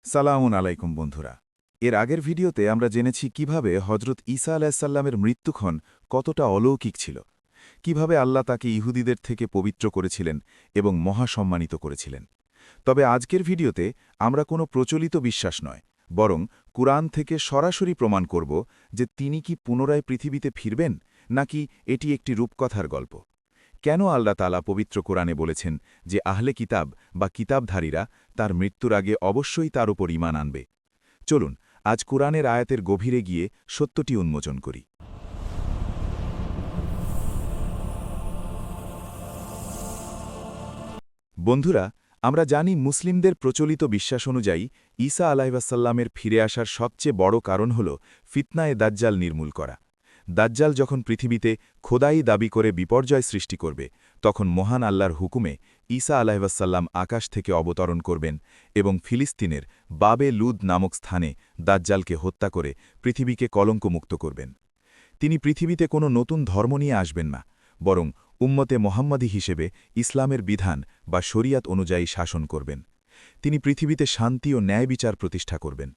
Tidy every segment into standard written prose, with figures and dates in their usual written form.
সালামুন আলাইকুম বন্ধুরা। এর আগের ভিডিওতে আমরা জেনেছি কিভাবে হজরত ঈসা আলাহিসাল্লামের মৃত্যুক্ষণ কতটা অলৌকিক ছিল, কিভাবে আল্লাহ তাকে ইহুদিদের থেকে পবিত্র করেছিলেন এবং মহাসম্মানিত করেছিলেন। তবে আজকের ভিডিওতে আমরা কোনো প্রচলিত বিশ্বাস নয়, বরং কুরআন থেকে সরাসরি প্রমাণ করব যে তিনি কি পুনরায় পৃথিবীতে ফিরবেন, নাকি এটি একটি রূপকথার গল্প। কেন আল্লাহ তাআলা পবিত্র কোরআনে বলেছেন যে আহলে কিতাব বা কিতাবধারীরা তার মৃত্যুর আগে অবশ্যই তার উপর ঈমান আনবে। চলুন আজ কোরআনের আয়াতের গভীরে গিয়ে সত্যটি উন্মোচন করি। বন্ধুরা, আমরা জানি মুসলিমদের প্রচলিত বিশ্বাস অনুযায়ী ঈসা আলাইহিসসালামের ফিরে আসার সবচেয়ে বড় কারণ হল ফিতনায়ে দাজ্জাল নির্মূল করা। দাজ্জাল যখন পৃথিবীতে খোদাই দাবি করে বিপর্যয় সৃষ্টি করবে, তখন মহান আল্লাহর হুকুমে ঈসা আলাইহিসসালাম আকাশ থেকে অবতরণ করবেন এবং ফিলিস্তিনের বাবে লুদ নামক স্থানে দাজ্জালকে হত্যা করে পৃথিবীকে কলঙ্কমুক্ত করবেন। তিনি পৃথিবীতে কোনো নতুন ধর্ম নিয়ে আসবেন না, বরং উম্মতে মোহাম্মদী হিসেবে ইসলামের বিধান বা শরিয়াত অনুযায়ী শাসন করবেন। তিনি পৃথিবীতে শান্তি ও ন্যায় বিচার প্রতিষ্ঠা করবেন।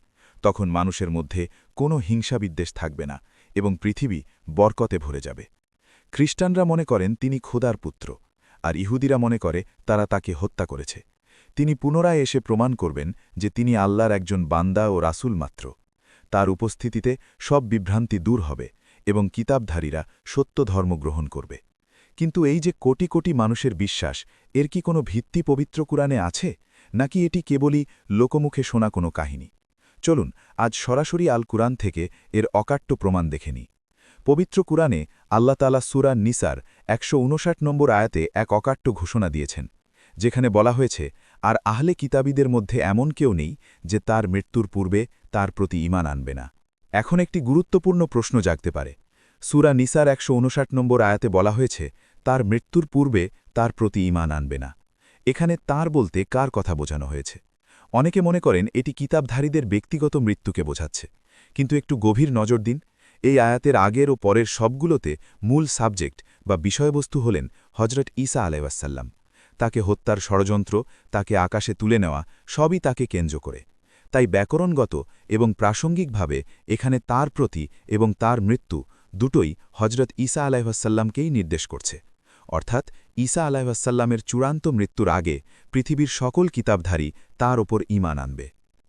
তখন মানুষের মধ্যে কোনো হিংসাবিদ্বেষ থাকবে না এবং পৃথিবী বরকতে ভরে যাবে। খ্রিস্টানরা মনে করেন তিনি খোদার পুত্র, আর ইহুদিরা মনে করে তারা তাকে হত্যা করেছে। তিনি পুনরায় এসে প্রমাণ করবেন যে তিনি আল্লাহর একজন বান্দা ও রাসূল মাত্র। তার উপস্থিতিতে সব বিভ্রান্তি দূর হবে এবং কিতাবধারীরা সত্য ধর্ম গ্রহণ করবে। কিন্তু এই যে কোটি কোটি মানুষের বিশ্বাস, এর কি কোনো ভিত্তি পবিত্র কুরআনে আছে, নাকি এটি কেবলই লোকমুখে শোনা কোনো কাহিনী? চলুন আজ সরাসরি আল কুরআন থেকে এর অকাট্য প্রমাণ দেখে নিই। পবিত্র কুরআনে আল্লাহ তাআলা সূরা নিসার ১৫৯ নম্বর আয়াতে এক অকাট্য ঘোষণা দিয়েছেন, যেখানে বলা হয়েছে, আর আহলে কিতাবীদের মধ্যে এমন কেউ নেই যে তার মৃত্যুর পূর্বে তার প্রতি ঈমান আনবে না। এখন একটি গুরুত্বপূর্ণ প্রশ্ন জাগতে পারে। সূরা নিসার ১৫৯ নম্বর আয়াতে বলা হয়েছে, তার মৃত্যুর পূর্বে তার প্রতি ঈমান আনবে না। এখানে তার বলতে কার কথা বোঝানো হয়েছে? অনেকে মনে করেন এটি কিতাবধারীদের ব্যক্তিগত মৃত্যুকে বোঝাচ্ছে, কিন্তু একটু গভীর নজর দিন। এই আয়াতের আগের ও পরের সবগুলোতে মূল সাবজেক্ট বা বিষয়বস্তু হলেন হজরত ঈসা আলাইহিসসালাম। তাকে হত্যার ষড়যন্ত্র, তাকে আকাশে তুলে নেওয়া, সবই তাকে কেন্দ্র করে। তাই ব্যাকরণগত এবং প্রাসঙ্গিকভাবে এখানে তার প্রতি এবং তার মৃত্যু দুটোই হজরত ঈসা আলাইহিসসালামকেই নির্দেশ করছে। অর্থাৎ ঈসা আলাইহিসসালামের চূড়ান্ত মৃত্যুর আগে পৃথিবীর সকল কিতাবধারী তার ওপর ঈমান আনবে।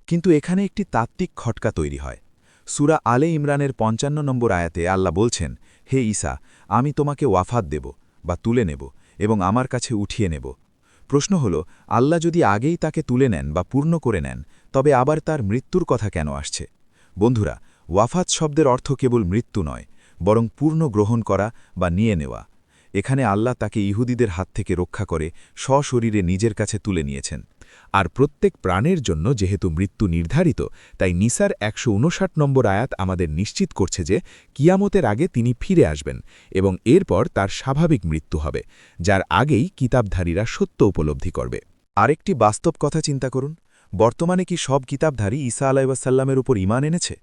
কিন্তু এখানে একটি তাত্ত্বিক খটকা তৈরি হয়। সূরা আলে ইমরানের ৫৫ নম্বর আয়াতে আল্লাহ বলছেন, হে ঈসা, আমি তোমাকে ওয়াফাত দেব বা তুলে নেব এবং আমার কাছে উঠিয়ে নেব। প্রশ্ন হল, আল্লাহ যদি আগেই তাকে তুলে নেন বা পূর্ণ করে নেন, তবে আবার তার মৃত্যুর কথা কেন আসছে? বন্ধুরা, ওয়াফাত শব্দের অর্থ কেবল মৃত্যু নয়, বরং পূর্ণ গ্রহণ করা বা নিয়ে নেওয়া। এখানে আল্লাহ তাকে ইহুদিদের হাত থেকে রক্ষা করে সশরীরে নিজের কাছে তুলে নিয়েছেন। আর প্রত্যেক প্রাণের জন্য যেহেতু মৃত্যু নির্ধারিত, তাই নিসার ১৫৯ নম্বর আয়াত আমাদের নিশ্চিত করছে যে কিয়ামতের আগে তিনি ফিরে আসবেন এবং এরপর তার স্বাভাবিক মৃত্যু হবে, যার আগেই কিতাবধারীরা সত্য উপলব্ধি করবে। আরেকটি বাস্তব কথা চিন্তা করুন। বর্তমানে কি সব কিতাবধারী ঈসা আলাইহিসসালামের উপর ঈমান এনেছে?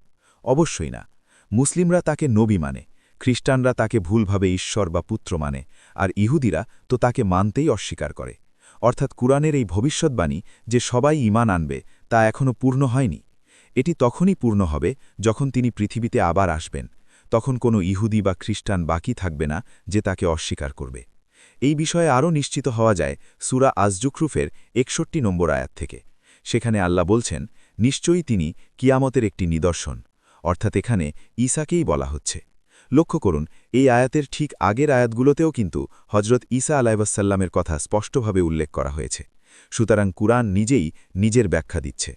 অবশ্যই না। মুসলিমরা তাকে নবী মানে, খ্রিস্টানরা তাকে ভুলভাবে ঈশ্বর বা পুত্র মানে, আর ইহুদিরা তো তাকে মানতেই অস্বীকার করে। অর্থাৎ কুরআনের এই ভবিষ্যদ্বাণী যে সবাই ঈমান আনবে, তা এখনও পূর্ণ হয়নি। এটি তখনই পূর্ণ হবে যখন তিনি পৃথিবীতে আবার আসবেন। তখন কোনো ইহুদি বা খ্রিস্টান বাকি থাকবে না যে তাকে অস্বীকার করবে। এই বিষয়ে আরও নিশ্চিত হওয়া যায় সূরা আজ-জুখরুফের ৬১ নম্বর আয়াত থেকে। সেখানে আল্লাহ বলছেন, নিশ্চয়ই তিনি কিয়ামতের একটি নিদর্শন। অর্থাৎ এখানে ঈসাকেই বলা হচ্ছে। লক্ষ্য করুন, এই আয়াতের ঠিক আগের আয়াতগুলোতেও কিন্তু হজরত ঈসা আলাইহিসসালামের কথা স্পষ্টভাবে উল্লেখ করা হয়েছে। সুতরাং কুরআন নিজেই নিজের ব্যাখ্যা দিচ্ছে।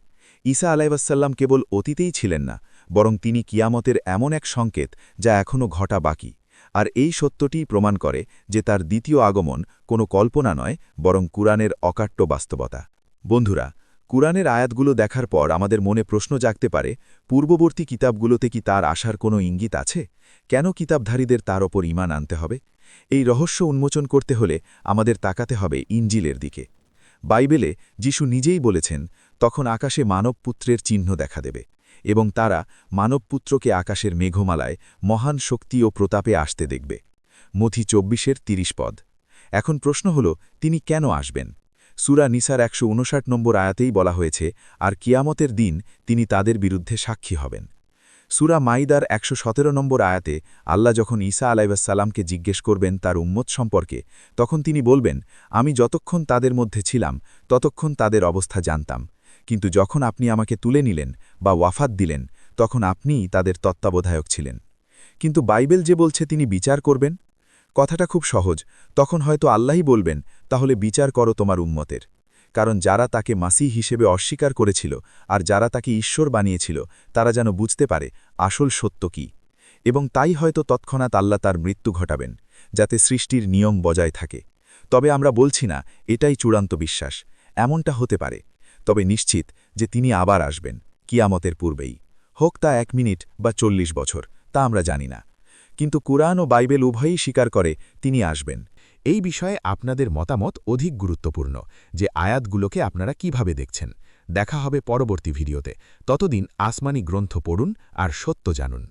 ঈসা আলাইহিসসালাম কেবল অতীতেই ছিলেন না, বরং তিনি কিয়ামতের এমন এক সংকেত যা এখনও ঘটা বাকি। আর এই সত্যটিই প্রমাণ করে যে তার দ্বিতীয় আগমন কোনো কল্পনা নয়, বরং কুরআনের অকাট্য বাস্তবতা। বন্ধুরা, কুরআনের আয়াতগুলো দেখার পর আমাদের মনে প্রশ্ন জাগতে পারে, পূর্ববর্তী কিতাবগুলোতে কি তার আসার কোনো ইঙ্গিত আছে? কেন কিতাবধারীদের তার ওপর ঈমান আনতে হবে? এই রহস্য উন্মোচন করতে হলে আমাদের তাকাতে হবে ইঞ্জিলের দিকে। বাইবেলে যিশু নিজেই বলেছেন, তখন আকাশে মানবপুত্রের চিহ্ন দেখা দেবে এবং তারা মানবপুত্রকে আকাশের মেঘমালায় মহান শক্তি ও প্রতাপে আসতে দেখবে। মথি ২৪-৩০ পদ। এখন প্রশ্ন হল, তিনি কেন আসবেন? সূরা নিসার ১৫৯ নম্বর আয়াতেই বলা হয়েছে, আর কিয়ামতের দিন তিনি তাদের বিরুদ্ধে সাক্ষী হবেন। সূরা মাইদার ১১৭ নম্বর আয়াতে আল্লাহ যখন ঈসা আলাইহিসসালামকে জিজ্ঞেস করবেন তার উম্মত সম্পর্কে, তখন তিনি বলবেন, আমি যতক্ষণ তাদের মধ্যে ছিলাম ততক্ষণ তাদের অবস্থা জানতাম, কিন্তু যখন আপনি আমাকে তুলে নিলেন বা ওয়াফাত দিলেন তখন আপনিই তাদের তত্ত্বাবধায়ক ছিলেন। কিন্তু বাইবেল যে বলছে তিনি বিচার করবেন, কথাটা খুব সহজ। তখন হয়তো আল্লাহই বলবেন, তাহলে বিচার করো তোমার উম্মতের। কারণ যারা তাকে মাসিহ হিসেবে অস্বীকার করেছিল আর যারা তাকে ঈশ্বর বানিয়েছিল তারা যেন বুঝতে পারে আসল সত্য কি, এবং তাই হয়তো তৎক্ষণাৎ আল্লাহ তার মৃত্যু ঘটাবেন, যাতে সৃষ্টির নিয়ম বজায় থাকে। তবে আমরা বলছি না এটাই চূড়ান্ত বিশ্বাস, এমনটা হতে পারে, তবে নিশ্চিত যে তিনি আবার আসবেন, কিয়ামতের পূর্বেই। হোক তা ১ মিনিট বা ৪০ বছর, তা আমরা জানি না, কিন্তু কুরআন ও বাইবেল উভয়ই স্বীকার করে তিনি আসবেন। এই বিষয়ে আপনাদের মতামত অধিক গুরুত্বপূর্ণ, যে আয়াতগুলোকে আপনারা কিভাবে দেখছেন। দেখা হবে পরবর্তী ভিডিওতে। ততদিন আসমানি গ্রন্থ পড়ুন আর সত্য জানুন।